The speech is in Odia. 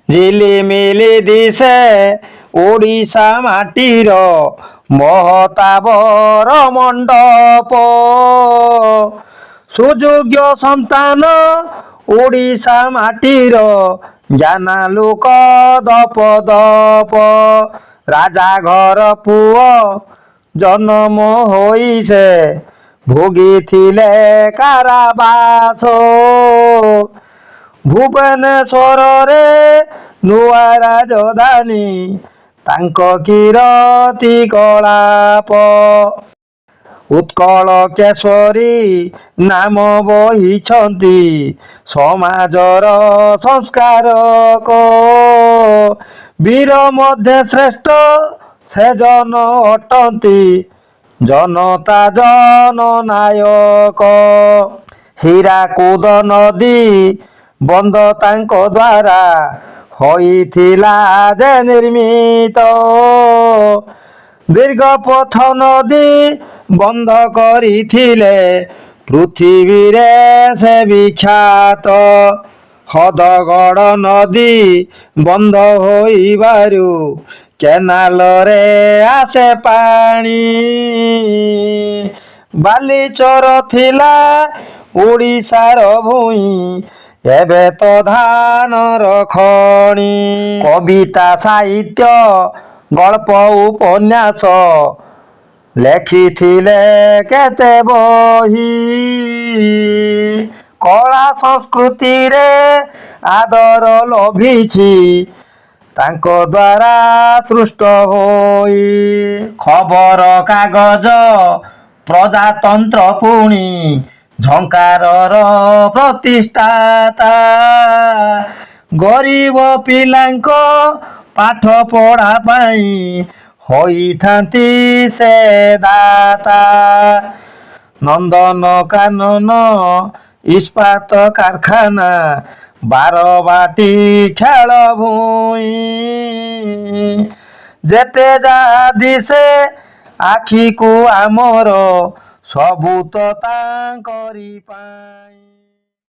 ଝିଲିମିଲି ଦିଶେ ଓଡ଼ିଶା ମାଟିର ମହତାବର ମଣ୍ଡପ। ସୁଯୋଗ୍ୟ ସନ୍ତାନ ଓଡ଼ିଶା ମାଟିର ଜ୍ଞାନାଲୋକ ଦପ ଦପ। ରାଜା ଘର ପୁଅ ଜନମ ହୋଇ ସେ ଭୋଗିଥିଲେ କାରାବାସ। ଭୁବନେଶ୍ୱରରେ ନୂଆ ରାଜଧାନୀ ତାଙ୍କ କୀରତି କଳାପ। ଉତ୍କଳ କେଶରୀ ନାମ ବହିଛନ୍ତି ସମାଜର ସଂସ୍କାରକ। ବୀର ମଧ୍ୟ ଶ୍ରେଷ୍ଠ ସେ ଜନ ଅଟନ୍ତି ଜନତା ଜନନାୟକ। ହୀରାକୁଦ ନଦୀ ବନ୍ଧ ତାଙ୍କ ଦ୍ୱାରା ହୋଇଥିଲା ଯେ ନିର୍ମିତ। ଦୀର୍ଘପଥ ନଦୀ ବନ୍ଧ କରିଥିଲେ ପୃଥିବୀରେ ସେ ବିଖ୍ୟାତ। ହଦଗଡ଼ ନଦୀ ବନ୍ଧ ହୋଇବାରୁ କେନାଲରେ ଆସେ ପାଣି। ବାଲିଚର ଥିଲା ଓଡ଼ିଶାର ଭୂଇଁ ଏବେ ତ ଧାନର ଖଣି। କବିତା ସାହିତ୍ୟ ଗଳ୍ପ ଉପନ୍ୟାସ ଲେଖିଥିଲେ କେତେ ବହି। କଳା ସଂସ୍କୃତିରେ ଆଦର ଲଭିଛି ତାଙ୍କ ଦ୍ୱାରା ସୃଷ୍ଟ ହୋଇ। ଖବର କାଗଜ ପ୍ରଜାତନ୍ତ୍ର ପୁଣି ଝଙ୍କାରର ପ୍ରତିଷ୍ଠାତା। ଗରିବ ପିଲାଙ୍କ ପାଠ ପଢ଼ା ପାଇଁ ହୋଇଥାନ୍ତି ସେ ଦାତା। ନନ୍ଦନକାନନ ଇସ୍ପାତ କାରଖାନା ବାରବାଟୀ ଖେଳ ଭୂଇଁ। ଯେତେ ଯାହା ଦିଶେ ଆଖିକୁ ଆମର ସବୁ ତ ତାଙ୍କରି ପାଇଁ।